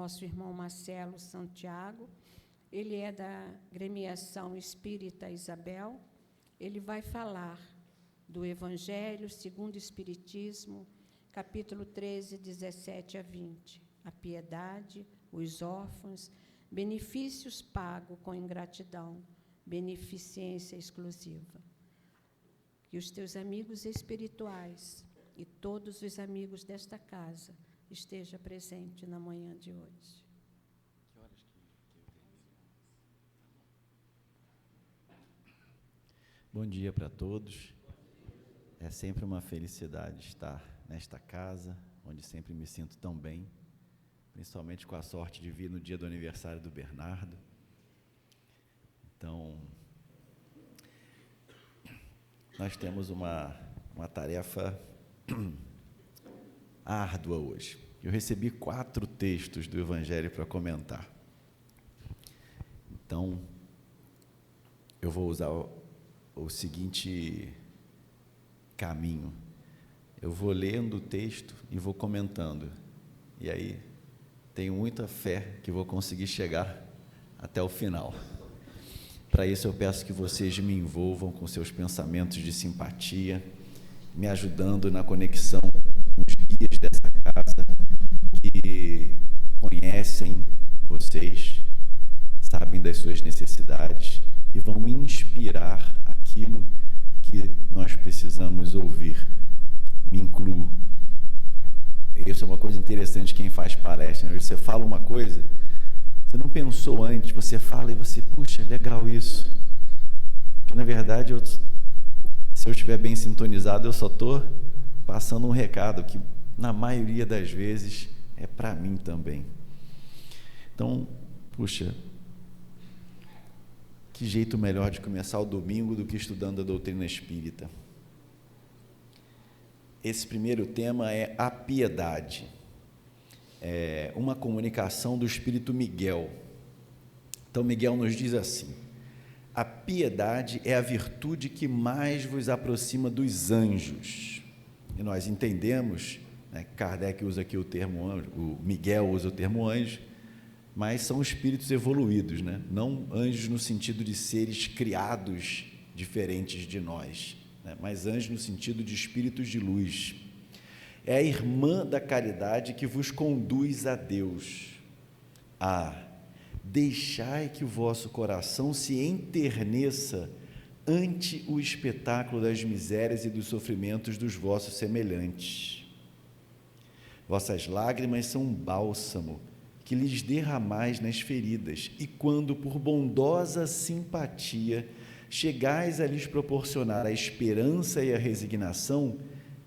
nosso irmão Marcelo Santiago. Ele é da Gremiação Espírita Isabel. Ele vai falar do Evangelho segundo o Espiritismo, capítulo 13, 17 a 20. A piedade, os órfãos, benefícios pagos com ingratidão, beneficência exclusiva. Que os teus amigos espirituais e todos os amigos desta casa estejam presentes na manhã de hoje. Bom dia para todos. É sempre uma felicidade estar nesta casa, onde sempre me sinto tão bem, principalmente com a sorte de vir no dia do aniversário do Bernardo. Então, nós temos uma tarefa árdua hoje. Eu recebi 4 textos do Evangelho para comentar. Então, eu vou usar o seguinte caminho. Eu vou lendo o texto e vou comentando. E aí, tenho muita fé que vou conseguir chegar até o final. Para isso, eu peço que vocês me envolvam com seus pensamentos de simpatia, me ajudando na conexão com os guias dessa casa, que conhecem vocês, sabem das suas necessidades e vão me inspirar aquilo que nós precisamos ouvir. Me incluo. Isso é uma coisa interessante quem faz palestra, né? Você fala uma coisa, você não pensou antes, você fala e você, puxa, legal isso. Porque, na verdade, se eu estiver bem sintonizado, eu só estou passando um recado que, na maioria das vezes, é para mim também. Então, puxa, que jeito melhor de começar o domingo do que estudando a doutrina espírita. Esse primeiro tema é a piedade. É uma comunicação do Espírito Miguel. Então, Miguel nos diz assim: a piedade é a virtude que mais vos aproxima dos anjos. E nós entendemos, né, Kardec usa aqui o termo anjo, o Miguel usa o termo anjo, mas são espíritos evoluídos, né? Não anjos no sentido de seres criados diferentes de nós, né? Mas anjos no sentido de espíritos de luz. É a irmã da caridade que vos conduz a Deus. Deixai que o vosso coração se enterneça ante o espetáculo das misérias e dos sofrimentos dos vossos semelhantes. Vossas lágrimas são um bálsamo que lhes derramais nas feridas, e quando, por bondosa simpatia, chegais a lhes proporcionar a esperança e a resignação,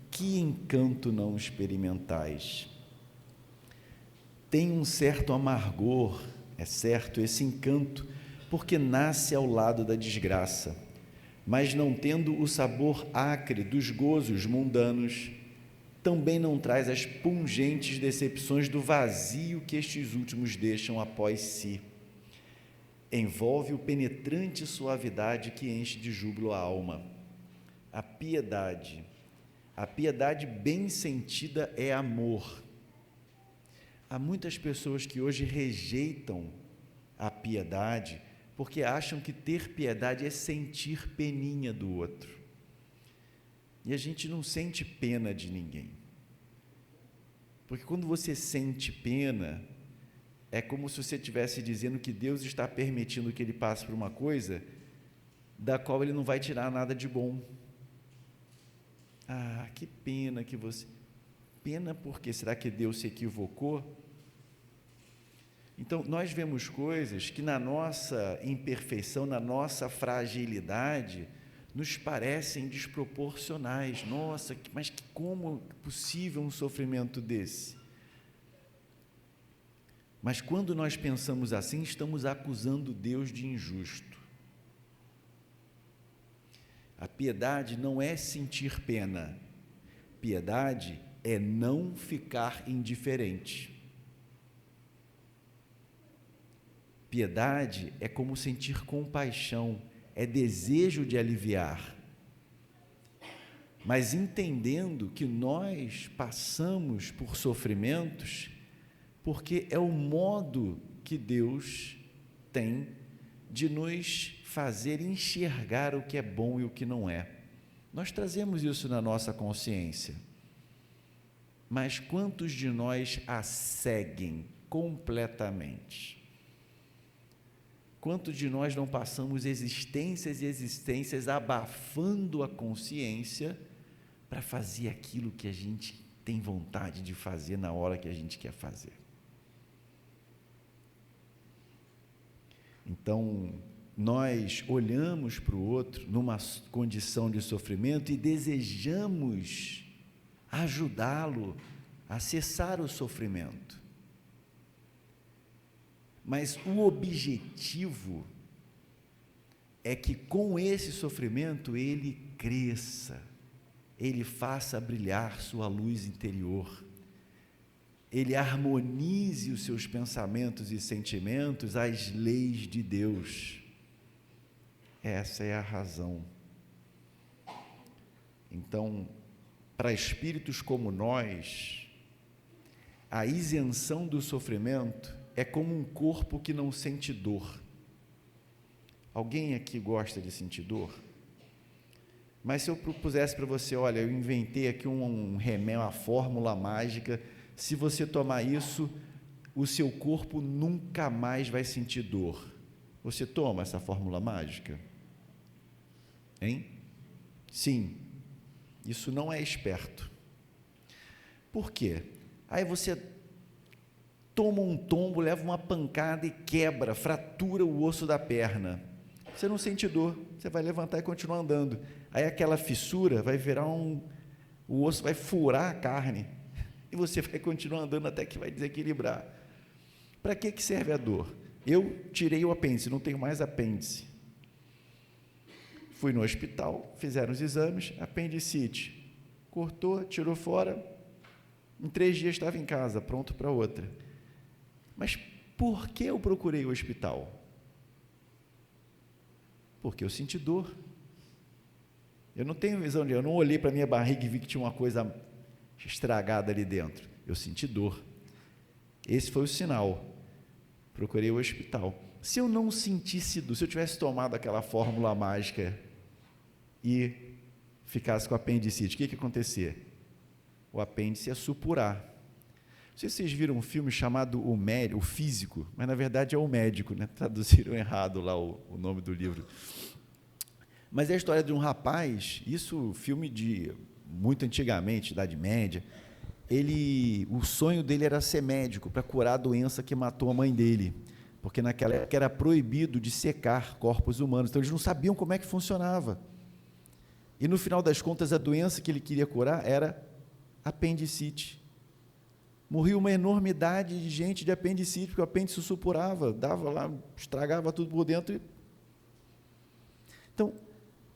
que encanto não experimentais? Tem um certo amargor, é certo, esse encanto, porque nasce ao lado da desgraça, mas não tendo o sabor acre dos gozos mundanos, também não traz as pungentes decepções do vazio que estes últimos deixam após si. Envolve o penetrante suavidade que enche de júbilo a alma. A piedade bem sentida é amor. Há muitas pessoas que hoje rejeitam a piedade porque acham que ter piedade é sentir peninha do outro. E a gente não sente pena de ninguém. Porque quando você sente pena, é como se você estivesse dizendo que Deus está permitindo que ele passe por uma coisa da qual ele não vai tirar nada de bom. Que pena que você... Pena por quê? Será que Deus se equivocou? Então, nós vemos coisas que na nossa imperfeição, na nossa fragilidade, nos parecem desproporcionais. Nossa, mas como é possível um sofrimento desse? Mas quando nós pensamos assim, estamos acusando Deus de injusto. A piedade não é sentir pena. Piedade é não ficar indiferente. Piedade é como sentir compaixão, é desejo de aliviar. Mas entendendo que nós passamos por sofrimentos porque é o modo que Deus tem de nos fazer enxergar o que é bom e o que não é. Nós trazemos isso na nossa consciência, mas quantos de nós a seguem completamente? Quantos de nós não passamos existências e existências abafando a consciência para fazer aquilo que a gente tem vontade de fazer na hora que a gente quer fazer? Então, nós olhamos para o outro numa condição de sofrimento e desejamos ajudá-lo a cessar o sofrimento. Mas o objetivo é que com esse sofrimento ele cresça, ele faça brilhar sua luz interior, ele harmonize os seus pensamentos e sentimentos às leis de Deus. Essa é a razão. Então, para espíritos como nós, a isenção do sofrimento é como um corpo que não sente dor. Alguém aqui gosta de sentir dor? Mas se eu propusesse para você, olha, eu inventei aqui um remédio, uma fórmula mágica, se você tomar isso, o seu corpo nunca mais vai sentir dor. Você toma essa fórmula mágica? Hein? Sim. Isso não é esperto. Por quê? Aí você toma um tombo, leva uma pancada e quebra, fratura o osso da perna. Você não sente dor, você vai levantar e continuar andando. Aí aquela fissura vai virar o osso vai furar a carne, e você vai continuar andando até que vai desequilibrar. Para que serve a dor? Eu tirei o apêndice, não tenho mais apêndice. Fui no hospital, fizeram os exames, apendicite. Cortou, tirou fora, em 3 dias estava em casa, pronto para outra. Mas por que eu procurei o hospital? Porque eu senti dor. Eu não tenho visão eu não olhei para a minha barriga e vi que tinha uma coisa estragada ali dentro. Eu senti dor. Esse foi o sinal. Procurei o hospital. Se eu não sentisse dor, se eu tivesse tomado aquela fórmula mágica e ficasse com apendicite, o que ia acontecer? O apêndice ia supurar. Não sei se vocês viram um filme chamado O Físico, mas na verdade é O Médico, né? Traduziram errado lá o nome do livro. Mas é a história de um rapaz, isso filme de muito antigamente, Idade Média, o sonho dele era ser médico, para curar a doença que matou a mãe dele, porque naquela época era proibido de secar corpos humanos, então eles não sabiam como é que funcionava. E no final das contas, a doença que ele queria curar era apendicite. Morria uma enormidade de gente de apendicite, porque o apêndice supurava, dava lá, estragava tudo por dentro. Então,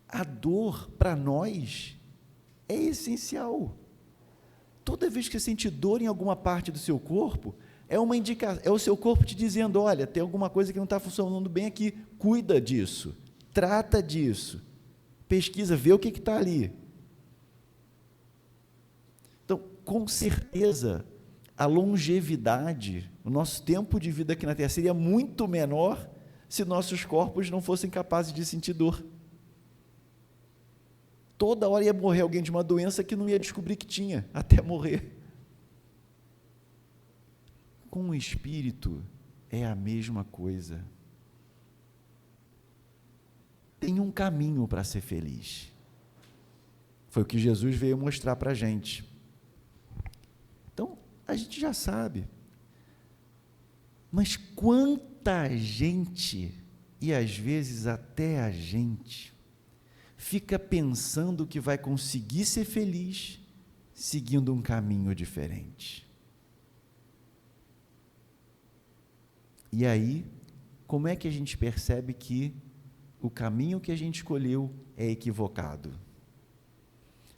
a dor, para nós, é essencial. Toda vez que você sente dor em alguma parte do seu corpo, é uma indicação, é o seu corpo te dizendo, olha, tem alguma coisa que não está funcionando bem aqui, cuida disso, trata disso, pesquisa, vê o que está ali. Então, com certeza, a longevidade, o nosso tempo de vida aqui na Terra seria muito menor se nossos corpos não fossem capazes de sentir dor. Toda hora ia morrer alguém de uma doença que não ia descobrir que tinha, até morrer. Com o espírito é a mesma coisa. Tem um caminho para ser feliz. Foi o que Jesus veio mostrar para a gente. Então, a gente já sabe. Mas quanta gente, e às vezes até a gente, fica pensando que vai conseguir ser feliz seguindo um caminho diferente. E aí, como é que a gente percebe que o caminho que a gente escolheu é equivocado?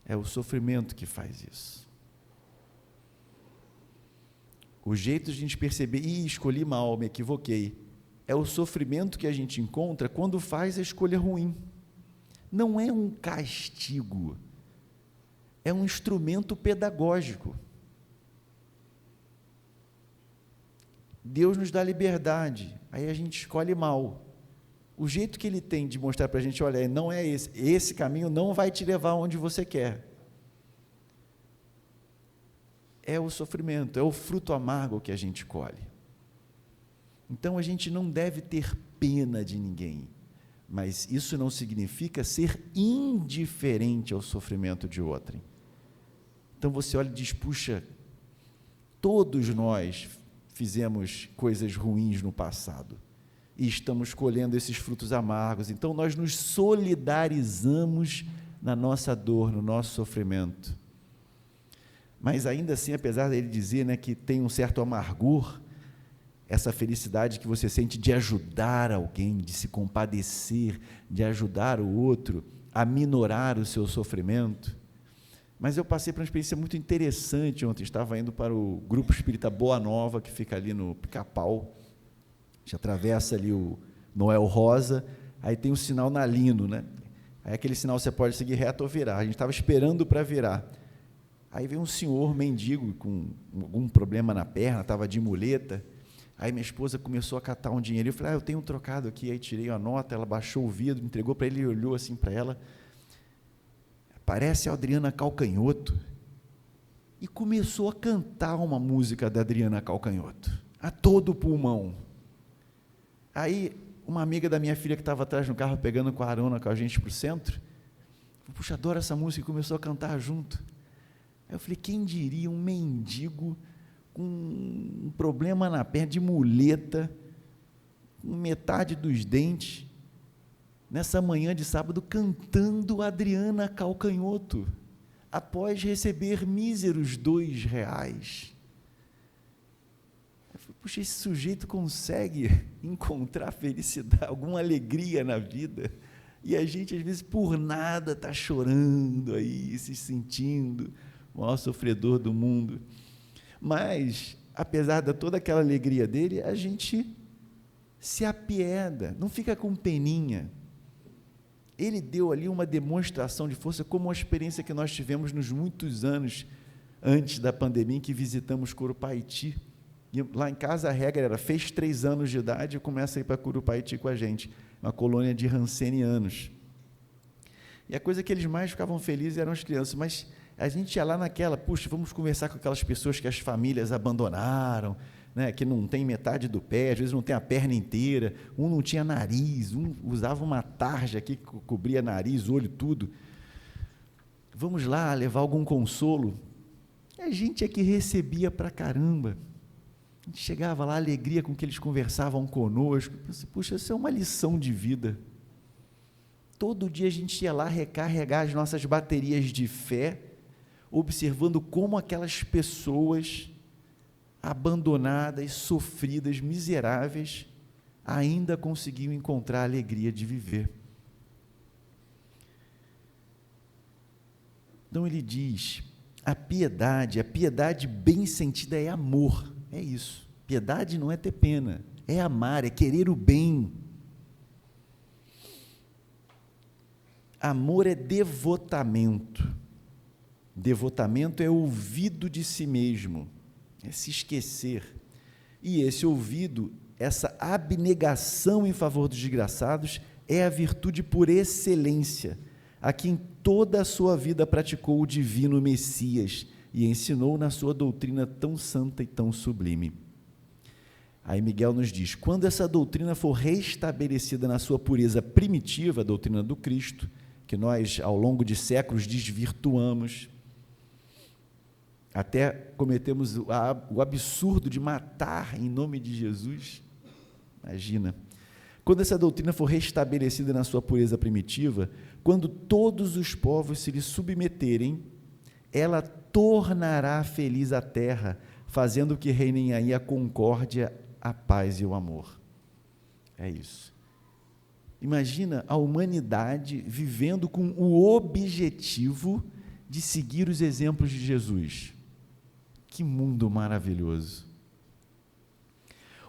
É o sofrimento que faz isso. O jeito de a gente perceber, escolhi mal, me equivoquei, é o sofrimento que a gente encontra quando faz a escolha ruim. Não é um castigo, é um instrumento pedagógico. Deus nos dá liberdade, aí a gente escolhe mal. O jeito que Ele tem de mostrar para a gente, olha, não é esse caminho não vai te levar onde você quer. É o sofrimento, é o fruto amargo que a gente colhe. Então, a gente não deve ter pena de ninguém, mas isso não significa ser indiferente ao sofrimento de outrem. Então, você olha e diz, puxa, todos nós fizemos coisas ruins no passado, e estamos colhendo esses frutos amargos, então nós nos solidarizamos na nossa dor, no nosso sofrimento. Mas ainda assim, apesar dele dizer, né, que tem um certo amargor, essa felicidade que você sente de ajudar alguém, de se compadecer, de ajudar o outro a minorar o seu sofrimento. Mas eu passei por uma experiência muito interessante ontem, estava indo para o Grupo Espírita Boa Nova, que fica ali no Pica-Pau, já atravessa ali o Noel Rosa, aí tem um sinal Nalino, né? Aí aquele sinal você pode seguir reto ou virar, a gente estava esperando para virar. Aí veio um senhor mendigo com algum problema na perna, estava de muleta, aí minha esposa começou a catar um dinheiro, eu falei, eu tenho um trocado aqui, aí tirei a nota, ela baixou o vidro, entregou para ele, ele olhou assim para ela, parece a Adriana Calcanhoto, e começou a cantar uma música da Adriana Calcanhoto, a todo pulmão. Aí, uma amiga da minha filha que estava atrás no carro, pegando carona com a gente para o centro, falou, puxa, adoro essa música, e começou a cantar junto. Aí eu falei, quem diria um mendigo com um problema na perna, de muleta, com metade dos dentes, nessa manhã de sábado, cantando Adriana Calcanhoto, após receber míseros R$2. Eu falei, puxa, esse sujeito consegue encontrar felicidade, alguma alegria na vida, e a gente, às vezes, por nada, está chorando aí, se sentindo o maior sofredor do mundo. Mas, apesar de toda aquela alegria dele, a gente se apieda, não fica com peninha. Ele deu ali uma demonstração de força, como uma experiência que nós tivemos nos muitos anos antes da pandemia, em que visitamos Curupaiti. E lá em casa a regra era, fez 3 anos de idade e começa a ir para Curupaiti com a gente, uma colônia de rancenianos. E a coisa que eles mais ficavam felizes eram as crianças, mas a gente ia lá naquela, puxa, vamos conversar com aquelas pessoas que as famílias abandonaram, né, que não tem metade do pé, às vezes não tem a perna inteira, um não tinha nariz, um usava uma tarja aqui que cobria nariz, olho, tudo. Vamos lá levar algum consolo. E a gente é que recebia pra caramba. A gente chegava lá, a alegria com que eles conversavam conosco. Pensei, puxa, isso é uma lição de vida. Todo dia a gente ia lá recarregar as nossas baterias de fé, observando como aquelas pessoas abandonadas, sofridas, miseráveis, ainda conseguiam encontrar a alegria de viver. Então ele diz, a piedade bem sentida é amor, é isso. Piedade não é ter pena, é amar, é querer o bem. Amor é devotamento. Devotamento é ouvido de si mesmo, é se esquecer. E esse ouvido, essa abnegação em favor dos desgraçados, é a virtude por excelência, a que em toda a sua vida praticou o divino Messias e ensinou na sua doutrina tão santa e tão sublime. Aí Miguel nos diz, quando essa doutrina for restabelecida na sua pureza primitiva, a doutrina do Cristo, que nós, ao longo de séculos, desvirtuamos, até cometemos o absurdo de matar em nome de Jesus, imagina, quando essa doutrina for restabelecida na sua pureza primitiva, quando todos os povos se lhe submeterem, ela tornará feliz a terra, fazendo que reinem aí a concórdia, a paz e o amor. É isso. Imagina a humanidade vivendo com o objetivo de seguir os exemplos de Jesus. Que mundo maravilhoso!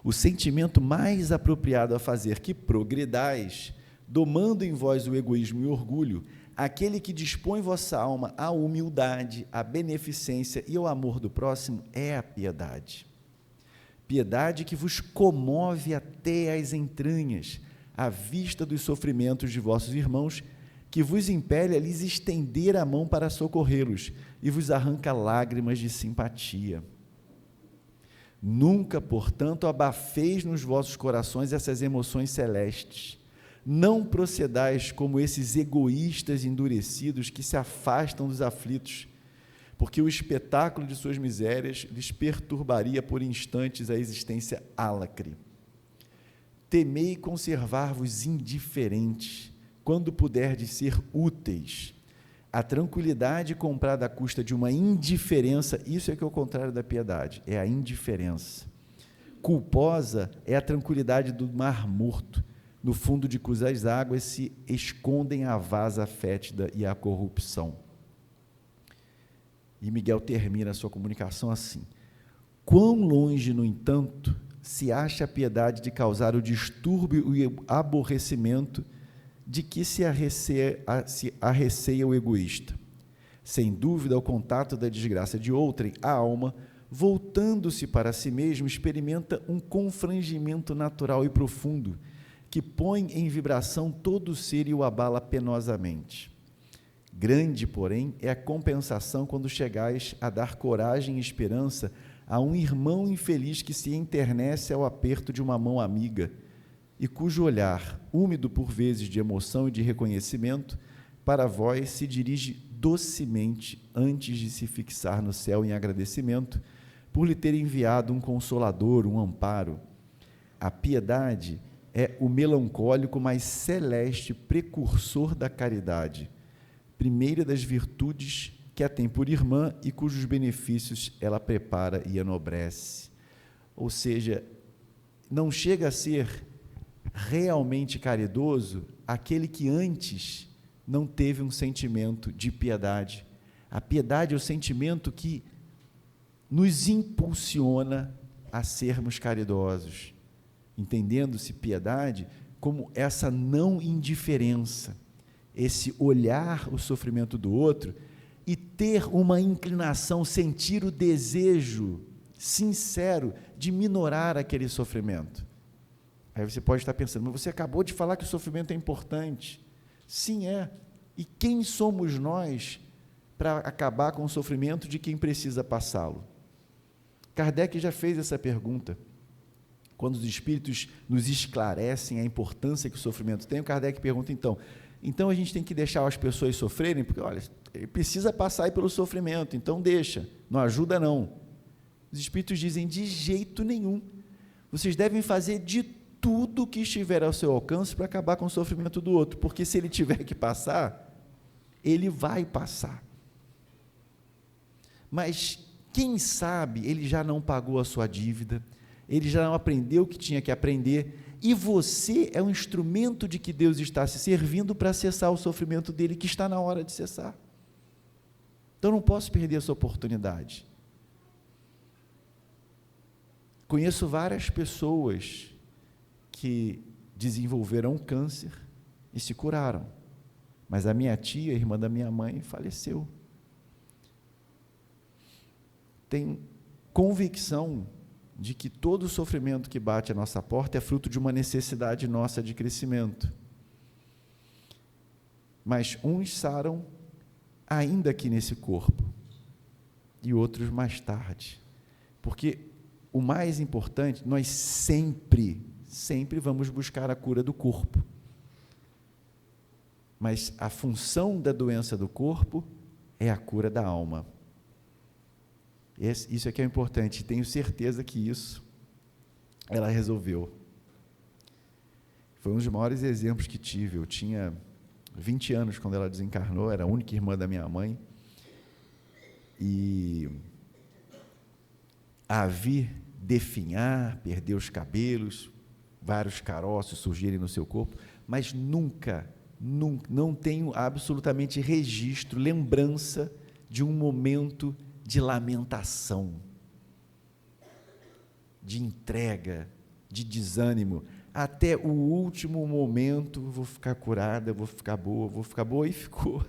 O sentimento mais apropriado a fazer que progredais, domando em vós o egoísmo e o orgulho, aquele que dispõe vossa alma à humildade, à beneficência e ao amor do próximo, é a piedade. piedade que vos comove até as entranhas, à vista dos sofrimentos de vossos irmãos, que vos impele a lhes estender a mão para socorrê-los e vos arranca lágrimas de simpatia. Nunca, portanto, abafeis nos vossos corações essas emoções celestes. Não procedais como esses egoístas endurecidos que se afastam dos aflitos, porque o espetáculo de suas misérias lhes perturbaria por instantes a existência álacre. Temei conservar-vos indiferentes, quando puderdes ser úteis. A tranquilidade comprada à custa de uma indiferença, isso é que é o contrário da piedade, é a indiferença. Culposa é a tranquilidade do mar morto, no fundo de cujas águas se escondem a vasa fétida e a corrupção. E Miguel termina a sua comunicação assim: quão longe, no entanto, se acha a piedade de causar o distúrbio e o aborrecimento de que se arreceia o egoísta. Sem dúvida, ao contato da desgraça de outrem, a alma, voltando-se para si mesma, experimenta um confrangimento natural e profundo, que põe em vibração todo o ser e o abala penosamente. Grande, porém, é a compensação quando chegais a dar coragem e esperança a um irmão infeliz que se enternece ao aperto de uma mão amiga, e cujo olhar, úmido por vezes de emoção e de reconhecimento, para vós se dirige docemente antes de se fixar no céu em agradecimento por lhe ter enviado um consolador, um amparo. A piedade é o melancólico mais celeste precursor da caridade, primeira das virtudes que a tem por irmã e cujos benefícios ela prepara e enobrece. Ou seja, não chega a ser realmente caridoso aquele que antes não teve um sentimento de piedade. A piedade é o sentimento que nos impulsiona a sermos caridosos, entendendo-se piedade como essa não indiferença, esse olhar o sofrimento do outro e ter uma inclinação, sentir o desejo sincero de minorar aquele sofrimento. Aí você pode estar pensando, mas você acabou de falar que o sofrimento é importante. Sim, é. E quem somos nós para acabar com o sofrimento de quem precisa passá-lo? Kardec já fez essa pergunta. Quando os espíritos nos esclarecem a importância que o sofrimento tem, o Kardec pergunta, então a gente tem que deixar as pessoas sofrerem, porque, olha, ele precisa passar aí pelo sofrimento, então deixa, não ajuda não. Os espíritos dizem, de jeito nenhum. Vocês devem fazer de tudo que estiver ao seu alcance para acabar com o sofrimento do outro, porque se ele tiver que passar, ele vai passar. Mas, quem sabe, ele já não pagou a sua dívida, ele já não aprendeu o que tinha que aprender, e você é um instrumento de que Deus está se servindo para cessar o sofrimento dele, que está na hora de cessar. Então, não posso perder essa oportunidade. Conheço várias pessoas que desenvolveram câncer e se curaram, mas a minha tia, irmã da minha mãe, faleceu. Tenho convicção de que todo o sofrimento que bate à nossa porta é fruto de uma necessidade nossa de crescimento. Mas uns saram ainda aqui nesse corpo, e outros mais tarde. Porque o mais importante, nós sempre vamos buscar a cura do corpo. Mas a função da doença do corpo é a cura da alma. Isso é que é importante, tenho certeza que isso ela resolveu. Foi um dos maiores exemplos que tive. Eu tinha 20 anos quando ela desencarnou, era a única irmã da minha mãe, e a vi definhar, perder os cabelos, vários caroços surgirem no seu corpo, mas nunca, não tenho absolutamente registro, lembrança de um momento de lamentação, de entrega, de desânimo. Até o último momento, vou ficar curada, vou ficar boa, e ficou.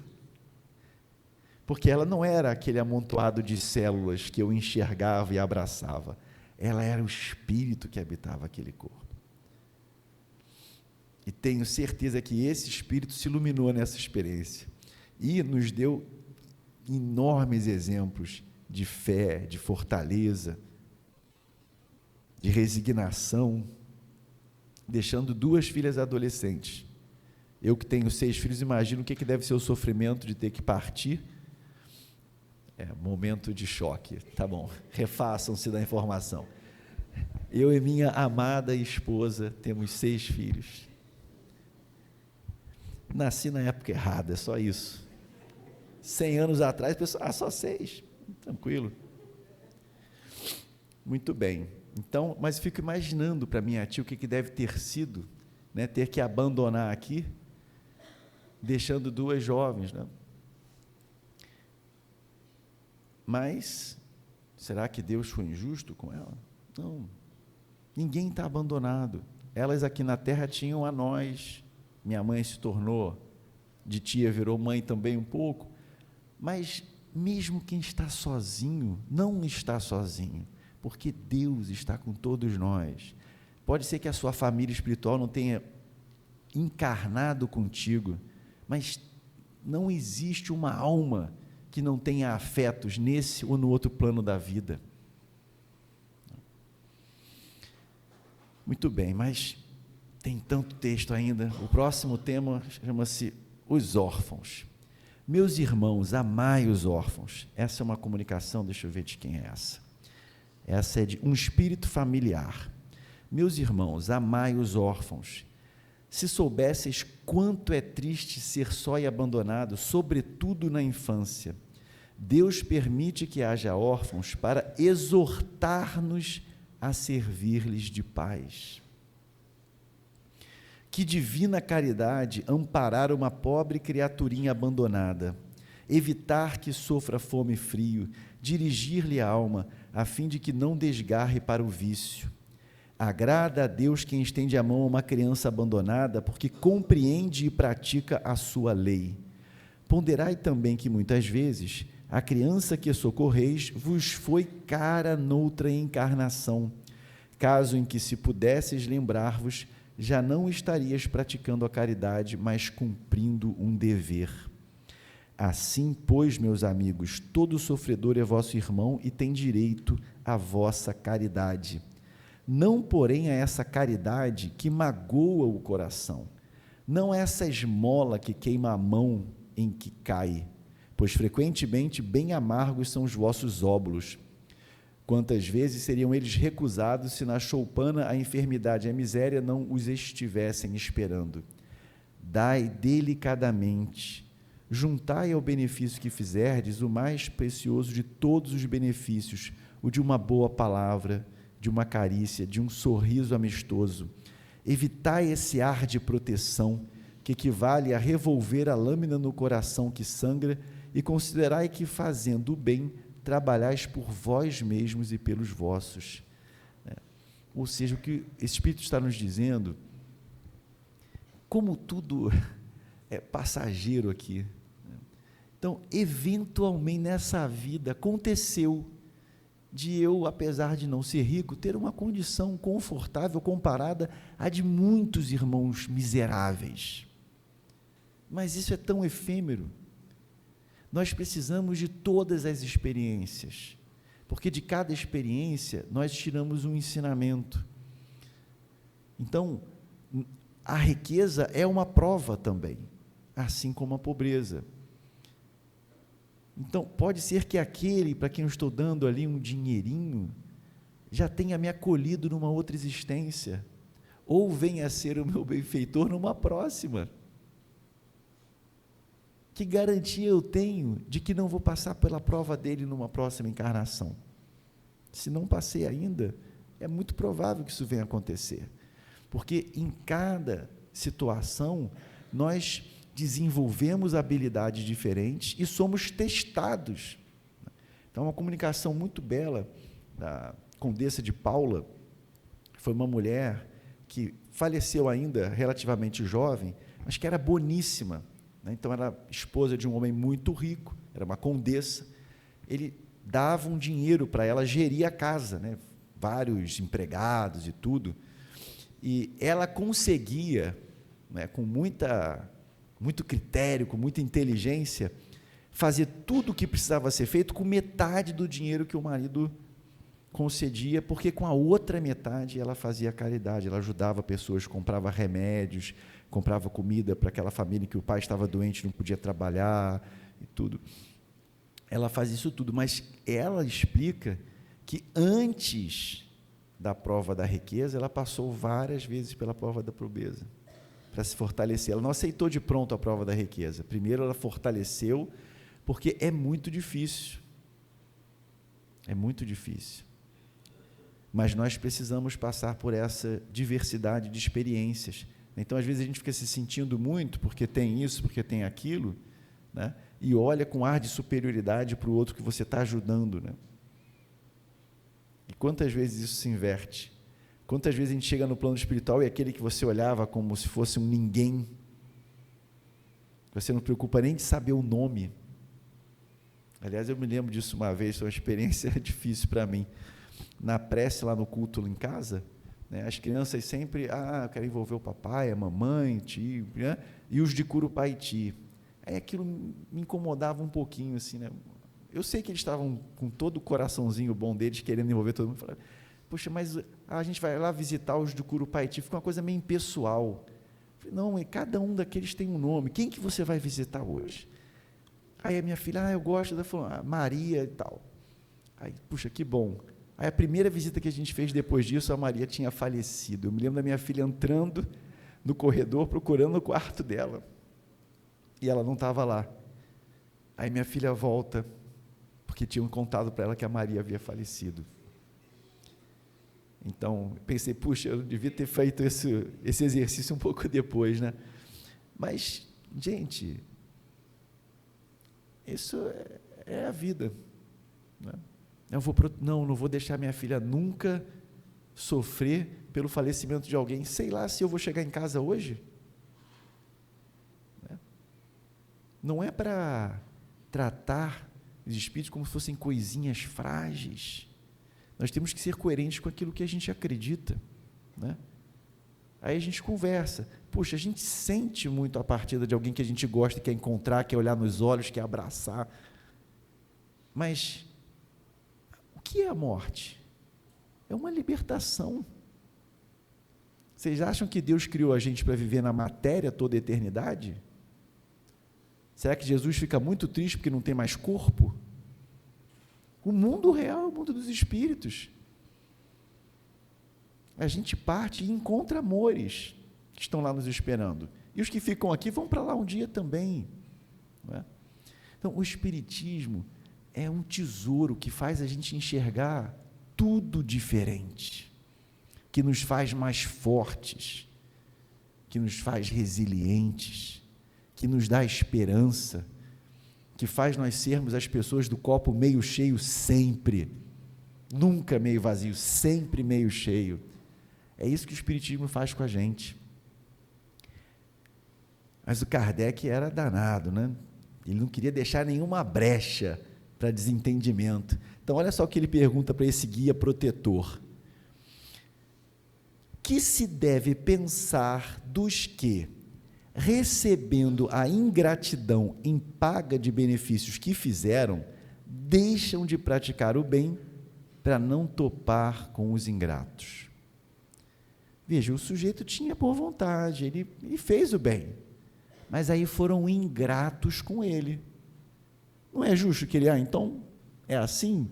Porque ela não era aquele amontoado de células que eu enxergava e abraçava. ela era o espírito que habitava aquele corpo. E tenho certeza que esse espírito se iluminou nessa experiência e nos deu enormes exemplos de fé, de fortaleza, de resignação, deixando 2 filhas adolescentes. Eu que tenho 6 filhos, imagino o que deve ser o sofrimento de ter que partir. Momento de choque, tá bom, refaçam-se da informação. Eu e minha amada esposa temos 6 filhos. Nasci na época errada, é só isso. 100 anos atrás, pessoal, só 6, tranquilo. Muito bem. Então, mas fico imaginando para minha tia o que deve ter sido, né, ter que abandonar aqui, deixando 2 jovens, né? Mas, será que Deus foi injusto com ela? Não, ninguém está abandonado. Elas aqui na terra tinham a nós, minha mãe se tornou, de tia virou mãe também um pouco, mas mesmo quem está sozinho, não está sozinho, porque Deus está com todos nós. Pode ser que a sua família espiritual não tenha encarnado contigo, mas não existe uma alma que não tenha afetos nesse ou no outro plano da vida. Muito bem, mas tem tanto texto ainda. O próximo tema chama-se os órfãos. Meus irmãos, amai os órfãos. Essa é uma comunicação, deixa eu ver de quem é essa. Essa é de um espírito familiar. Meus irmãos, amai os órfãos. Se soubesseis quanto é triste ser só e abandonado, sobretudo na infância, Deus permite que haja órfãos para exortar-nos a servir-lhes de paz. Que divina caridade amparar uma pobre criaturinha abandonada, evitar que sofra fome e frio, dirigir-lhe a alma, a fim de que não desgarre para o vício. Agrada a Deus quem estende a mão a uma criança abandonada, porque compreende e pratica a sua lei. Ponderai também que, muitas vezes, a criança que socorreis vos foi cara noutra encarnação, caso em que, se pudesseis lembrar-vos, já não estarias praticando a caridade, mas cumprindo um dever. Assim, pois, meus amigos, todo sofredor é vosso irmão e tem direito à vossa caridade. Não, porém, a essa caridade que magoa o coração, não essa esmola que queima a mão em que cai, pois frequentemente bem amargos são os vossos óbolos. Quantas vezes seriam eles recusados se na choupana a enfermidade e a miséria não os estivessem esperando? Dai delicadamente, juntai ao benefício que fizerdes o mais precioso de todos os benefícios, o de uma boa palavra, de uma carícia, de um sorriso amistoso. Evitai esse ar de proteção, que equivale a revolver a lâmina no coração que sangra, e considerai que, fazendo o bem, trabalhais por vós mesmos e pelos vossos. Ou seja, o que esse Espírito está nos dizendo, como tudo é passageiro aqui. Então, eventualmente nessa vida aconteceu de eu, apesar de não ser rico, ter uma condição confortável comparada à de muitos irmãos miseráveis. Mas isso é tão efêmero. Nós precisamos de todas as experiências, porque de cada experiência nós tiramos um ensinamento. Então, a riqueza é uma prova também, assim como a pobreza. Então, pode ser que aquele para quem eu estou dando ali um dinheirinho já tenha me acolhido numa outra existência, ou venha a ser o meu benfeitor numa próxima. Que garantia eu tenho de que não vou passar pela prova dele numa próxima encarnação? Se não passei ainda, é muito provável que isso venha a acontecer, porque em cada situação nós desenvolvemos habilidades diferentes e somos testados. Então, uma comunicação muito bela da Condessa de Paula, foi uma mulher que faleceu ainda relativamente jovem, mas que era boníssima, né? Então, era esposa de um homem muito rico, era uma condessa, ele dava um dinheiro para ela gerir a casa, né? vários empregados e tudo, e ela conseguia, né, com muito critério, com muita inteligência, fazer tudo o que precisava ser feito com metade do dinheiro que o marido concedia, porque com a outra metade ela fazia caridade, ela ajudava pessoas, comprava remédios, comprava comida para aquela família que o pai estava doente, não podia trabalhar e tudo. Ela faz isso tudo, mas ela explica que antes da prova da riqueza, ela passou várias vezes pela prova da pobreza, para se fortalecer. Ela não aceitou de pronto a prova da riqueza. Primeiro ela fortaleceu, porque é muito difícil. É muito difícil. Mas nós precisamos passar por essa diversidade de experiências. Então, às vezes, a gente fica se sentindo muito, porque tem isso, porque tem aquilo, né? E olha com ar de superioridade para o outro que você está ajudando, né? E quantas vezes isso se inverte? Quantas vezes a gente chega no plano espiritual e aquele que você olhava como se fosse um ninguém, você não preocupa nem de saber o nome. Aliás, eu me lembro disso uma vez, foi uma experiência difícil para mim. Na prece, lá no culto, lá em casa, né, as crianças sempre, eu quero envolver o papai, a mamãe, o tio, né, e os de Curupaiti. Aí aquilo me incomodava um pouquinho, assim, né? Eu sei que eles estavam com todo o coraçãozinho bom deles, querendo envolver todo mundo. Falei, poxa, mas a gente vai lá visitar os de Curupaiti, fica uma coisa meio impessoal. Falei, não, cada um daqueles tem um nome. Quem que você vai visitar hoje? Aí a minha filha, eu gosto da Maria e tal. Aí, puxa, que bom. Aí a primeira visita que a gente fez depois disso, a Maria tinha falecido. Eu me lembro da minha filha entrando no corredor, procurando o quarto dela. E ela não estava lá. Aí minha filha volta, porque tinham contado para ela que a Maria havia falecido. Então, pensei, puxa, eu devia ter feito esse exercício um pouco depois, né? Mas, gente, isso é a vida, né? Não vou deixar minha filha nunca sofrer pelo falecimento de alguém. Sei lá se eu vou chegar em casa hoje. Né? Não é para tratar os espíritos como se fossem coisinhas frágeis. Nós temos que ser coerentes com aquilo que a gente acredita, né? Aí a gente conversa. Puxa, a gente sente muito a partida de alguém que a gente gosta, quer encontrar, quer olhar nos olhos, quer abraçar. Mas o que é a morte? É uma libertação. Vocês acham que Deus criou a gente para viver na matéria toda a eternidade? Será que Jesus fica muito triste porque não tem mais corpo? O mundo real é o mundo dos espíritos. A gente parte e encontra amores que estão lá nos esperando. E os que ficam aqui vão para lá um dia também. Não é? Então, o Espiritismo é um tesouro que faz a gente enxergar tudo diferente, que nos faz mais fortes, que nos faz resilientes, que nos dá esperança, que faz nós sermos as pessoas do copo meio cheio sempre, nunca meio vazio, sempre meio cheio. É isso que o Espiritismo faz com a gente. Mas o Kardec era danado, né? Ele não queria deixar nenhuma brecha para desentendimento. Então, olha só o que ele pergunta para esse guia protetor. Que se deve pensar dos que, recebendo a ingratidão em paga de benefícios que fizeram, deixam de praticar o bem para não topar com os ingratos? Veja, o sujeito tinha boa vontade, ele fez o bem, mas aí foram ingratos com ele. Não é justo que ele, então, é assim?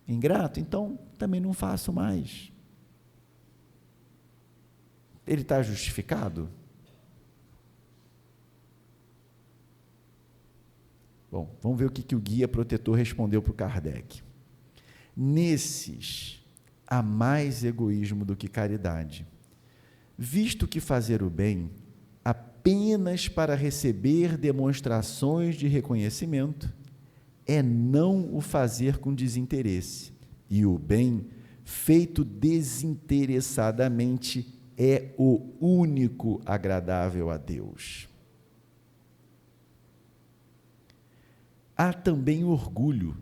Ingrato? Então, também não faço mais. Ele está justificado? Bom, vamos ver o que o guia protetor respondeu para o Kardec. Nesses, há mais egoísmo do que caridade, visto que fazer o bem apenas para receber demonstrações de reconhecimento é não o fazer com desinteresse, e o bem feito desinteressadamente é o único agradável a Deus. Há também orgulho,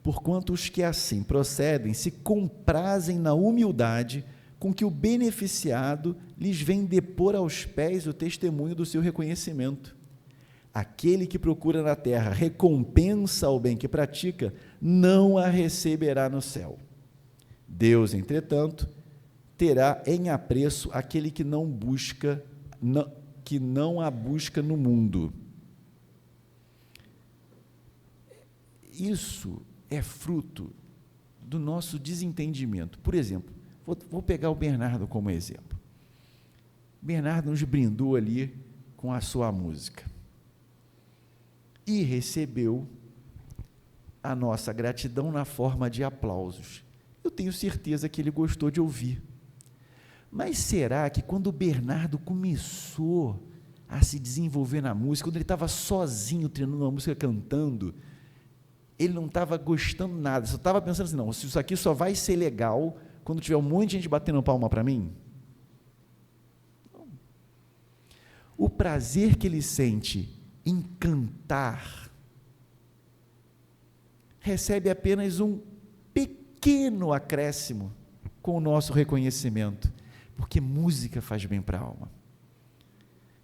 porquanto os que assim procedem se comprazem na humildade com que o beneficiado lhes vem depor aos pés o testemunho do seu reconhecimento. Aquele que procura na terra recompensa ao bem que pratica, não a receberá no céu. Deus, entretanto, terá em apreço aquele que não a busca no mundo. Isso é fruto do nosso desentendimento. Por exemplo, vou pegar o Bernardo como exemplo. Bernardo nos brindou ali com a sua música e recebeu a nossa gratidão na forma de aplausos. Eu tenho certeza que ele gostou de ouvir. Mas será que quando o Bernardo começou a se desenvolver na música, quando ele estava sozinho treinando uma música, cantando, ele não estava gostando nada, só estava pensando assim, não, isso aqui só vai ser legal quando tiver um monte de gente batendo palma para mim? Não. O prazer que ele sente em cantar recebe apenas um pequeno acréscimo com o nosso reconhecimento, porque música faz bem para a alma.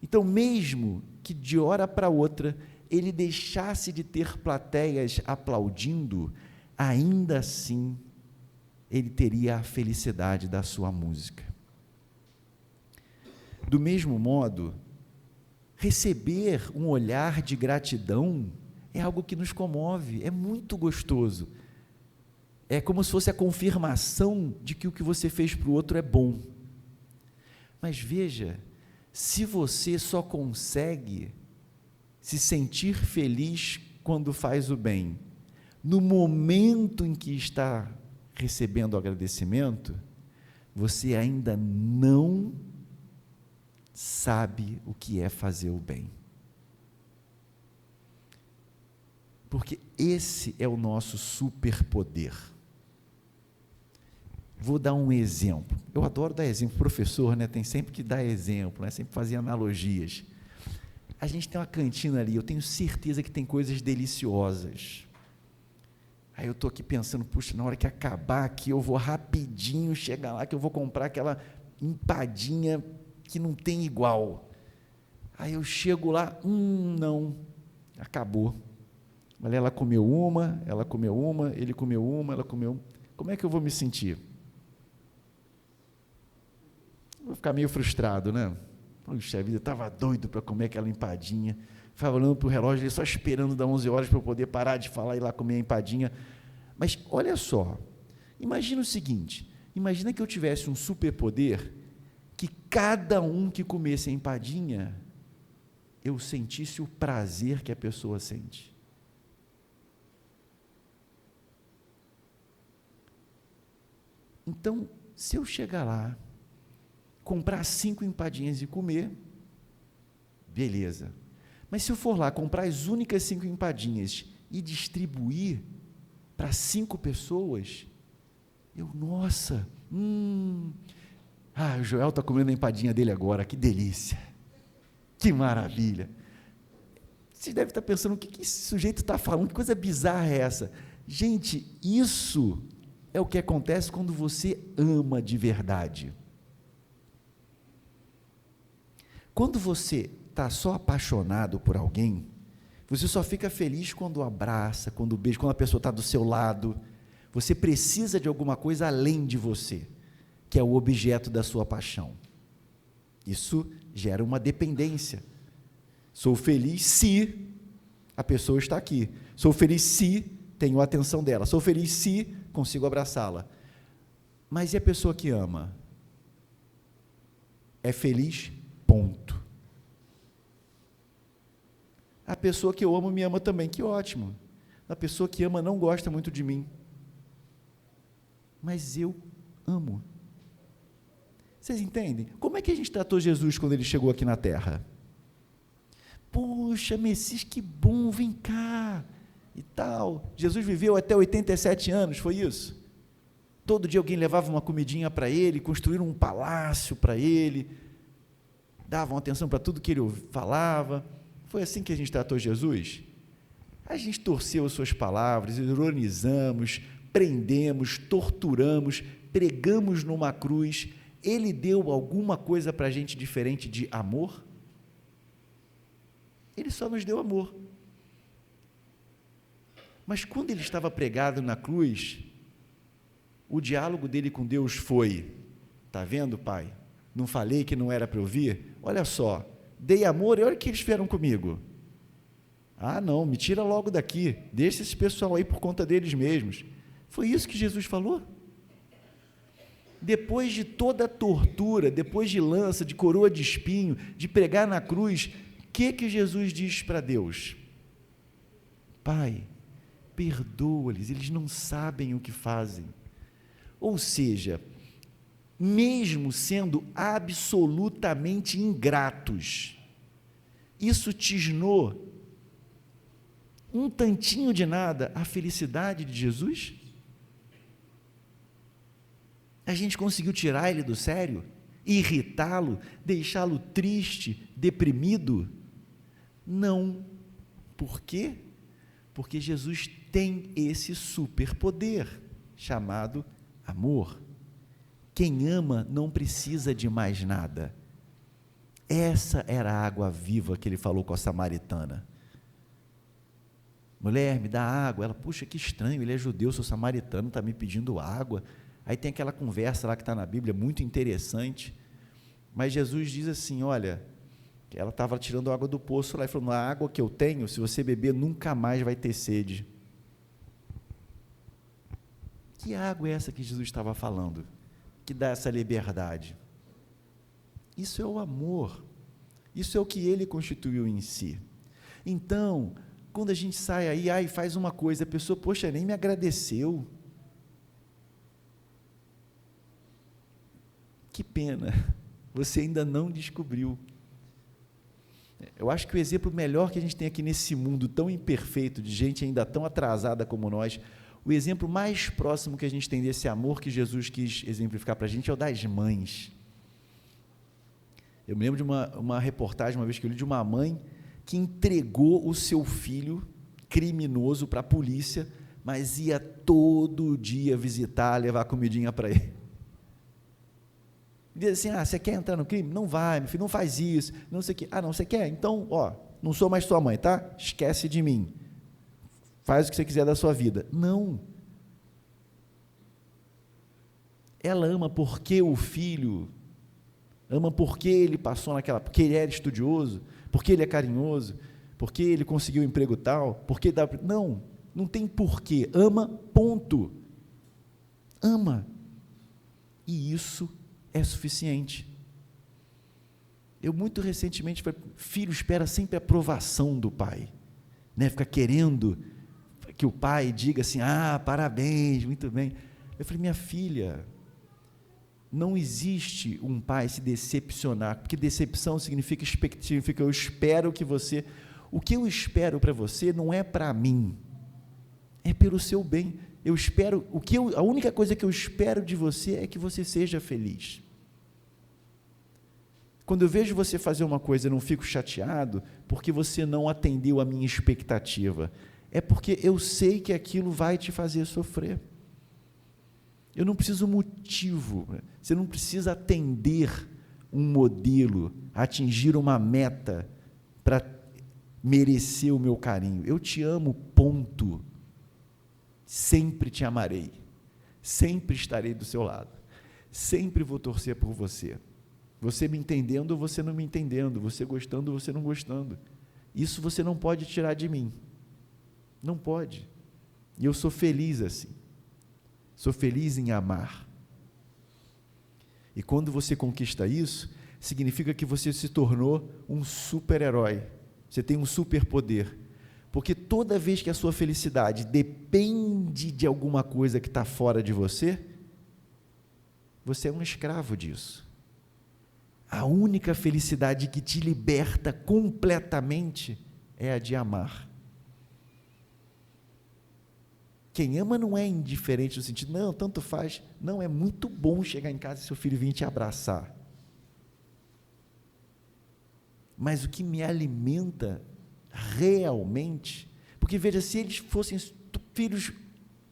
Então, mesmo que de hora para outra ele deixasse de ter plateias aplaudindo, ainda assim ele teria a felicidade da sua música. Do mesmo modo, receber um olhar de gratidão é algo que nos comove, é muito gostoso. É como se fosse a confirmação de que o que você fez para o outro é bom. Mas veja, se você só consegue se sentir feliz quando faz o bem, no momento em que está recebendo o agradecimento, você ainda não sabe o que é fazer o bem. Porque esse é o nosso superpoder. Vou dar um exemplo. Eu adoro dar exemplo. Professor, né, tem sempre que dar exemplo, né, sempre fazer analogias. A gente tem uma cantina ali, eu tenho certeza que tem coisas deliciosas. Aí eu estou aqui pensando, puxa, na hora que acabar aqui, eu vou rapidinho chegar lá, que eu vou comprar aquela empadinha que não tem igual. Aí eu chego lá, não, acabou. Mas ela comeu uma, ele comeu uma, ela comeu uma. Como é que eu vou me sentir? Vou ficar meio frustrado, né? Puxa vida, eu estava doido para comer aquela empadinha, ficava olhando para o relógio, só esperando dar 11 horas para eu poder parar de falar e ir lá comer a empadinha. Mas olha só, imagina o seguinte, imagina que eu tivesse um superpoder, que cada um que comesse a empadinha, eu sentisse o prazer que a pessoa sente. Então, se eu chegar lá, comprar 5 empadinhas e comer, beleza. Mas se eu for lá comprar as únicas 5 empadinhas e distribuir para 5 pessoas, nossa, o Joel está comendo a empadinha dele agora, que delícia, que maravilha. Você deve estar pensando, o que esse sujeito está falando, que coisa bizarra é essa? Gente, isso é o que acontece quando você ama de verdade. Quando você está só apaixonado por alguém, você só fica feliz quando abraça, quando beija, quando a pessoa está do seu lado. Você precisa de alguma coisa além de você, que é o objeto da sua paixão. Isso gera uma dependência. Sou feliz se a pessoa está aqui. Sou feliz se tenho a atenção dela. Sou feliz se consigo abraçá-la. Mas e a pessoa que ama? É feliz? Ponto. A pessoa que eu amo me ama também, que ótimo. A pessoa que ama não gosta muito de mim, mas eu amo. Vocês entendem? Como é que a gente tratou Jesus quando ele chegou aqui na terra? Poxa, Messias, que bom, vem cá, e tal. Jesus viveu até 87 anos, foi isso? Todo dia alguém levava uma comidinha para ele, construíram um palácio para ele, davam atenção para tudo que ele falava. Foi assim que a gente tratou Jesus? A gente torceu as suas palavras, ironizamos, prendemos, torturamos, pregamos numa cruz. Ele deu alguma coisa para a gente diferente de amor? Ele só nos deu amor. Mas quando ele estava pregado na cruz, o diálogo dele com Deus foi: está vendo, Pai? Não falei que não era para ouvir? Olha só, dei amor e olha o que eles fizeram comigo. Ah, não, me tira logo daqui, deixa esse pessoal aí por conta deles mesmos. Foi isso que Jesus falou? Depois de toda a tortura, depois de lança, de coroa de espinho, de pregar na cruz, o que Jesus diz para Deus? Pai, perdoa-lhes, eles não sabem o que fazem. Ou seja, mesmo sendo absolutamente ingratos, isso tisnou um tantinho de nada a felicidade de Jesus? A gente conseguiu tirar ele do sério? Irritá-lo? Deixá-lo triste, deprimido? Não. Por quê? Porque Jesus tem esse superpoder chamado amor. Quem ama não precisa de mais nada. Essa era a água viva que ele falou com a samaritana. Mulher, me dá água. Ela, puxa, que estranho, ele é judeu, sou samaritano, está me pedindo água. Aí tem aquela conversa lá que está na Bíblia, muito interessante, mas Jesus diz assim, olha, ela estava tirando água do poço lá, e falou, a água que eu tenho, se você beber, nunca mais vai ter sede. Que água é essa que Jesus estava falando, que dá essa liberdade? Isso é o amor, isso é o que ele constituiu em si. Então, quando a gente sai aí, faz uma coisa, a pessoa, poxa, nem me agradeceu. Que pena, você ainda não descobriu. Eu acho que o exemplo melhor que a gente tem aqui nesse mundo tão imperfeito, de gente ainda tão atrasada como nós, o exemplo mais próximo que a gente tem desse amor que Jesus quis exemplificar para a gente é o das mães. Eu me lembro de uma reportagem, uma vez que eu li, de uma mãe que entregou o seu filho criminoso para a polícia, mas ia todo dia visitar, levar comidinha para ele. Diz assim, você quer entrar no crime? Não vai, meu filho, não faz isso, não sei o quê. Não, você quer? Então, não sou mais sua mãe, tá? Esquece de mim. Faz o que você quiser da sua vida. Não. Ela ama porque o filho, ama porque ele passou porque ele era estudioso, porque ele é carinhoso, porque ele conseguiu um emprego tal, porque dá... Não tem porquê. Ama, ponto. Ama. E isso é suficiente. Eu muito recentemente falei, filho espera sempre a aprovação do pai, né? Fica querendo que o pai diga assim, parabéns, muito bem. Eu falei, minha filha, não existe um pai se decepcionar, porque decepção significa eu espero que você, o que eu espero para você não é para mim, é pelo seu bem. Eu espero, a única coisa que eu espero de você é que você seja feliz. Quando eu vejo você fazer uma coisa, eu não fico chateado, porque você não atendeu a minha expectativa. É porque eu sei que aquilo vai te fazer sofrer. Eu não preciso motivo, você não precisa atender um modelo, atingir uma meta para merecer o meu carinho. Eu te amo, ponto. Sempre te amarei, sempre estarei do seu lado, sempre vou torcer por você. Você me entendendo ou você não me entendendo, você gostando ou você não gostando. Isso você não pode tirar de mim. Não pode. E eu sou feliz assim. Sou feliz em amar. E quando você conquista isso, significa que você se tornou um super-herói. Você tem um superpoder. Porque toda vez que a sua felicidade depende de alguma coisa que está fora de você, você é um escravo disso. A única felicidade que te liberta completamente é a de amar. Quem ama não é indiferente no sentido, não, tanto faz. Não, é muito bom chegar em casa e seu filho vir te abraçar. Mas o que me alimenta realmente, Porque, veja, se eles fossem filhos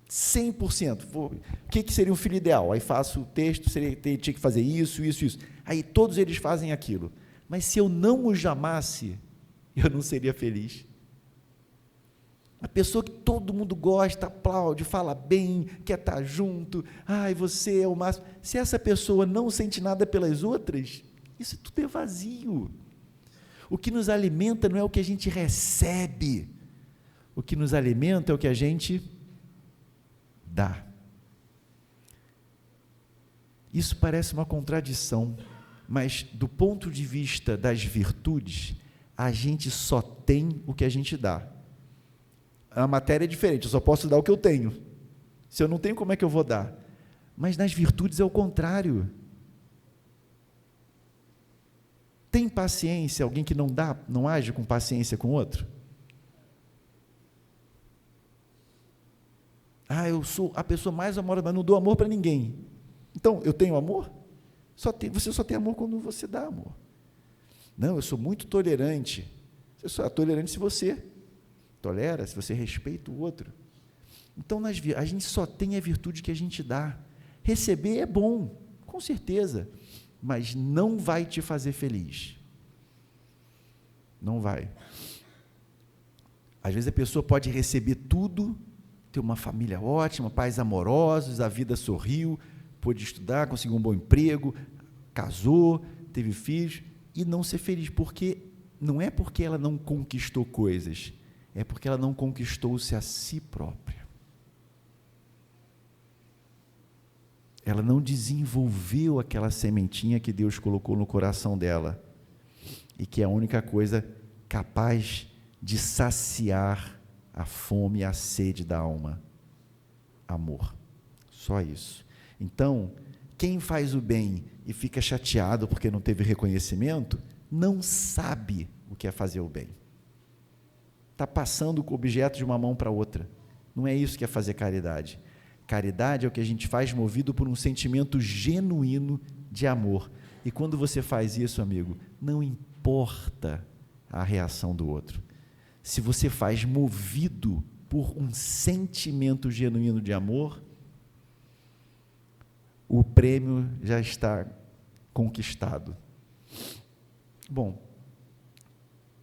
100%, o que seria um filho ideal? Aí faço o texto, tinha que fazer isso. Aí todos eles fazem aquilo. Mas se eu não os amasse, eu não seria feliz. A pessoa que todo mundo gosta, aplaude, fala bem, quer estar junto, ai, você é o máximo. Se essa pessoa não sente nada pelas outras, isso tudo é vazio. O que nos alimenta não é o que a gente recebe, o que nos alimenta é o que a gente dá. Isso parece uma contradição, mas do ponto de vista das virtudes, a gente só tem o que a gente dá. A matéria é diferente, eu só posso dar o que eu tenho. Se eu não tenho, como é que eu vou dar? Mas nas virtudes é o contrário. Tem paciência alguém que não dá, não age com paciência com o outro? Eu sou a pessoa mais amorosa, mas não dou amor para ninguém. Então, eu tenho amor? Você só tem amor quando você dá amor. Não, eu sou muito tolerante. Você só é tolerante se você tolera, se você respeita o outro. Então, a gente só tem a virtude que a gente dá. Receber é bom, com certeza, mas não vai te fazer feliz. Não vai. Às vezes a pessoa pode receber tudo, ter uma família ótima, pais amorosos, a vida sorriu, pôde estudar, conseguiu um bom emprego, casou, teve filhos, e não ser feliz, porque não é porque ela não conquistou coisas, é porque ela não conquistou-se a si própria. Ela não desenvolveu aquela sementinha que Deus colocou no coração dela, e que é a única coisa capaz de saciar a fome e a sede da alma. Amor. Só isso. Então, quem faz o bem e fica chateado porque não teve reconhecimento, não sabe o que é fazer o bem. Está passando o objeto de uma mão para outra. Não é isso que é fazer caridade. Caridade é o que a gente faz movido por um sentimento genuíno de amor. E quando você faz isso, amigo, não importa a reação do outro. Se você faz movido por um sentimento genuíno de amor, o prêmio já está conquistado. Bom,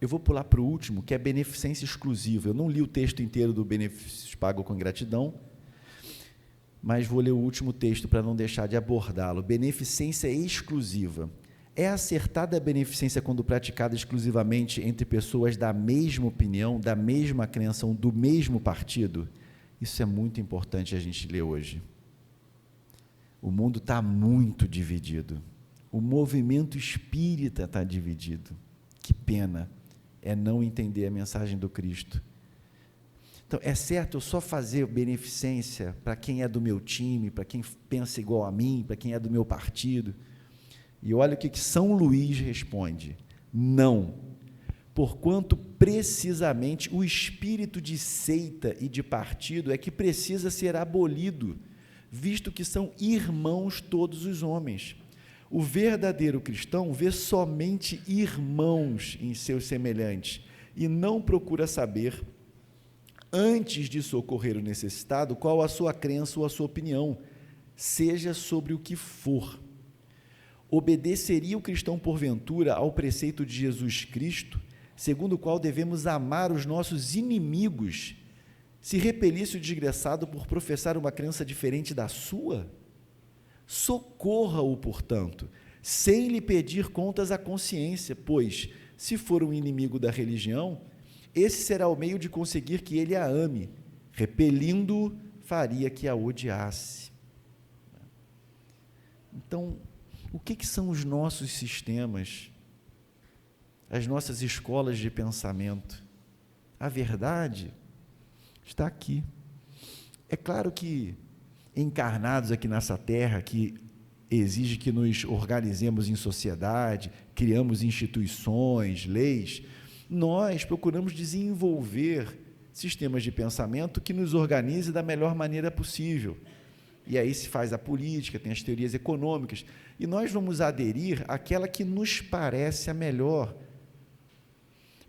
eu vou pular para o último, que é beneficência exclusiva. Eu não li o texto inteiro do Benefícios Pagos com Gratidão, mas vou ler o último texto para não deixar de abordá-lo. Beneficência exclusiva. É acertada a beneficência quando praticada exclusivamente entre pessoas da mesma opinião, da mesma crença, do mesmo partido? Isso é muito importante a gente ler hoje. O mundo está muito dividido. O movimento espírita está dividido. Que pena é não entender a mensagem do Cristo. Então, é certo eu só fazer beneficência para quem é do meu time, para quem pensa igual a mim, para quem é do meu partido? E olha o que São Luís responde: não, porquanto precisamente o espírito de seita e de partido é que precisa ser abolido, visto que são irmãos todos os homens. O verdadeiro cristão vê somente irmãos em seus semelhantes e não procura saber, antes de socorrer o necessitado, qual a sua crença ou a sua opinião, seja sobre o que for. Obedeceria o cristão, porventura, ao preceito de Jesus Cristo, segundo o qual devemos amar os nossos inimigos, se repelisse o desgraçado por professar uma crença diferente da sua? Socorra-o, portanto, sem lhe pedir contas à consciência, pois, se for um inimigo da religião, esse será o meio de conseguir que ele a ame, repelindo-o, faria que a odiasse. Então, o que são os nossos sistemas, as nossas escolas de pensamento? A verdade está aqui. É claro que, encarnados aqui nessa terra, que exige que nos organizemos em sociedade, criamos instituições, leis, nós procuramos desenvolver sistemas de pensamento que nos organize da melhor maneira possível. E aí se faz a política, tem as teorias econômicas, e nós vamos aderir àquela que nos parece a melhor.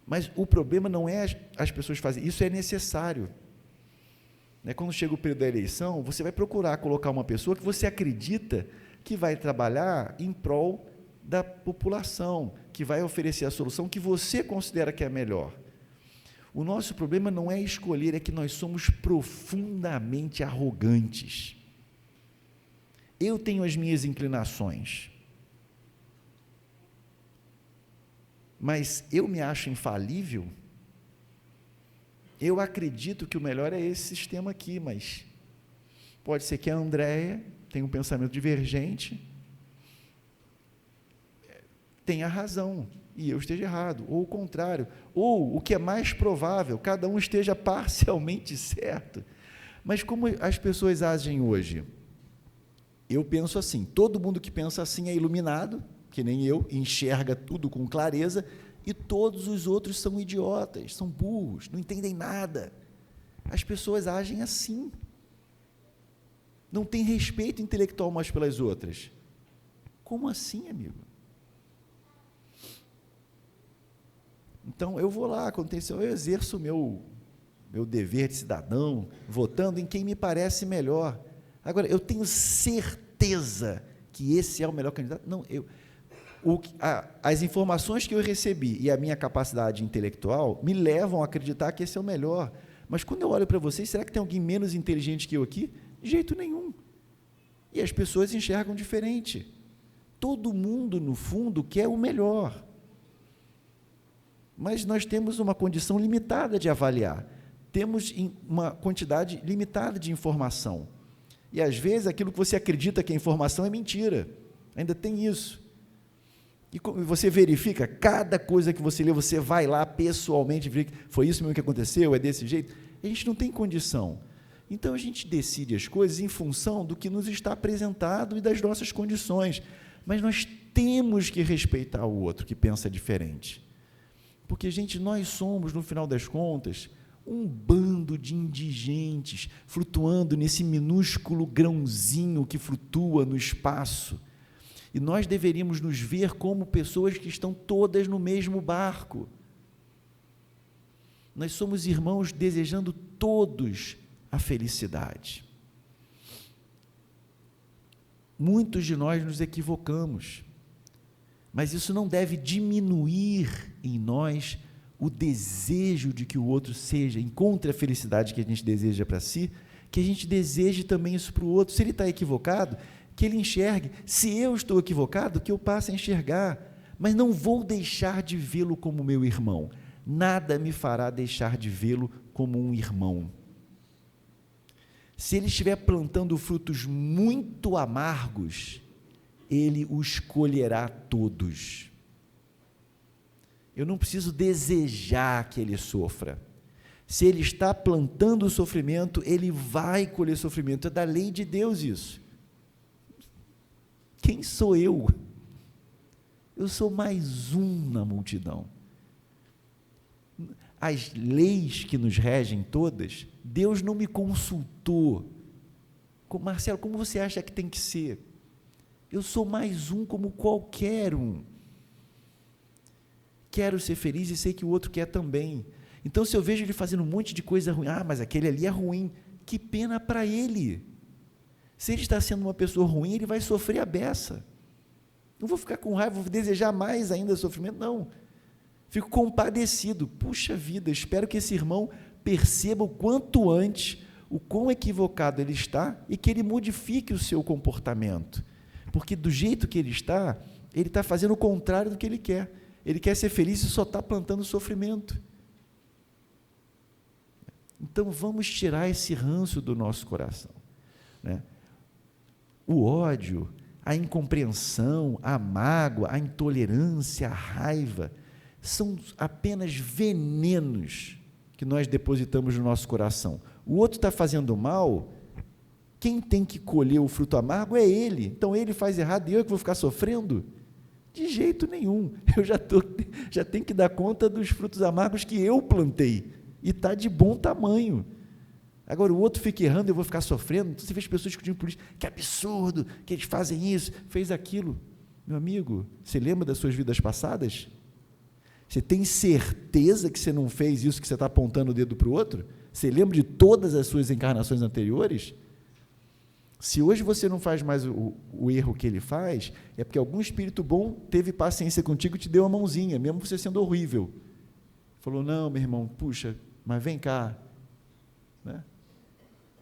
Mas o problema não é as pessoas fazerem, isso é necessário. Quando chega o período da eleição, você vai procurar colocar uma pessoa que você acredita que vai trabalhar em prol da população, que vai oferecer a solução que você considera que é a melhor. O nosso problema não é escolher, é que nós somos profundamente arrogantes. Eu tenho as minhas inclinações, mas eu me acho infalível. Eu acredito que o melhor é esse sistema aqui, mas pode ser que a Andréia tenha um pensamento divergente, tenha razão e eu esteja errado, ou o contrário, ou o que é mais provável, cada um esteja parcialmente certo. Mas como as pessoas agem hoje? Eu penso assim, todo mundo que pensa assim é iluminado, que nem eu, enxerga tudo com clareza, e todos os outros são idiotas, são burros, não entendem nada. As pessoas agem assim, não têm respeito intelectual umas pelas outras. Como assim, amigo? Então, eu vou lá, aconteceu, eu exerço o meu dever de cidadão, votando em quem me parece melhor. Agora, eu tenho certeza que esse é o melhor candidato? Não, as informações que eu recebi e a minha capacidade intelectual me levam a acreditar que esse é o melhor. Mas, quando eu olho para vocês, será que tem alguém menos inteligente que eu aqui? De jeito nenhum. E as pessoas enxergam diferente. Todo mundo, no fundo, quer o melhor. Mas nós temos uma condição limitada de avaliar, temos uma quantidade limitada de informação, e às vezes aquilo que você acredita que é informação é mentira, ainda tem isso, e você verifica, cada coisa que você lê, você vai lá pessoalmente, verifica, foi isso mesmo que aconteceu, é desse jeito, a gente não tem condição, então a gente decide as coisas em função do que nos está apresentado e das nossas condições, mas nós temos que respeitar o outro que pensa diferente. Porque, gente, nós somos, no final das contas, um bando de indigentes flutuando nesse minúsculo grãozinho que flutua no espaço. E nós deveríamos nos ver como pessoas que estão todas no mesmo barco. Nós somos irmãos desejando todos a felicidade. Muitos de nós nos equivocamos. Mas isso não deve diminuir em nós o desejo de que o outro encontre a felicidade que a gente deseja para si, que a gente deseje também isso para o outro. Se ele está equivocado, que ele enxergue. Se eu estou equivocado, que eu passe a enxergar. Mas não vou deixar de vê-lo como meu irmão. Nada me fará deixar de vê-lo como um irmão. Se ele estiver plantando frutos muito amargos, ele os colherá todos. Eu não preciso desejar que ele sofra. Se ele está plantando o sofrimento, ele vai colher sofrimento. É da lei de Deus isso. Quem sou eu? Eu sou mais um na multidão. As leis que nos regem todas, Deus não me consultou. Marcelo, como você acha que tem que ser? Eu sou mais um como qualquer um. Quero ser feliz e sei que o outro quer também. Então, se eu vejo ele fazendo um monte de coisa ruim, mas aquele ali é ruim, que pena para ele. Se ele está sendo uma pessoa ruim, ele vai sofrer a beça. Não vou ficar com raiva, vou desejar mais ainda sofrimento, não. Fico compadecido. Puxa vida, espero que esse irmão perceba o quanto antes o quão equivocado ele está e que ele modifique o seu comportamento. Porque do jeito que ele está fazendo o contrário do que ele quer. Ele quer ser feliz e só está plantando sofrimento. Então, vamos tirar esse ranço do nosso coração. O ódio, a incompreensão, a mágoa, a intolerância, a raiva, são apenas venenos que nós depositamos no nosso coração. O outro está fazendo mal, quem tem que colher o fruto amargo é ele. Então, ele faz errado e eu que vou ficar sofrendo? De jeito nenhum. Eu já tenho que dar conta dos frutos amargos que eu plantei. E está de bom tamanho. Agora, o outro fica errando e eu vou ficar sofrendo. Você vê as pessoas discutindo por isso. Que absurdo que eles fazem isso, fez aquilo. Meu amigo, você lembra das suas vidas passadas? Você tem certeza que você não fez isso que você está apontando o dedo para o outro? Você lembra de todas as suas encarnações anteriores? Se hoje você não faz mais o erro que ele faz, é porque algum espírito bom teve paciência contigo e te deu uma mãozinha, mesmo você sendo horrível. Falou, não, meu irmão, puxa, mas vem cá. Né?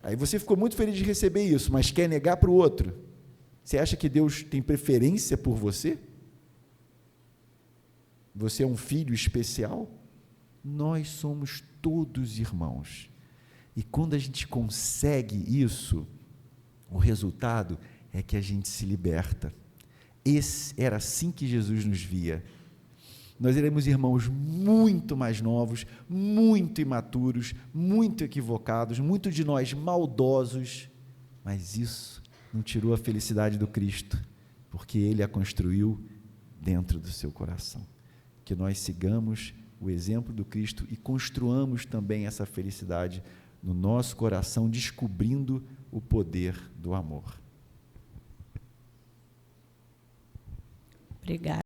Aí você ficou muito feliz de receber isso, mas quer negar para o outro. Você acha que Deus tem preferência por você? Você é um filho especial? Nós somos todos irmãos. E quando a gente consegue isso, o resultado é que a gente se liberta. Era assim que Jesus nos via. Nós éramos irmãos muito mais novos, muito imaturos, muito equivocados, muito de nós maldosos, mas isso não tirou a felicidade do Cristo, porque Ele a construiu dentro do seu coração. Que nós sigamos o exemplo do Cristo e construamos também essa felicidade no nosso coração, descobrindo o poder do amor. Obrigada.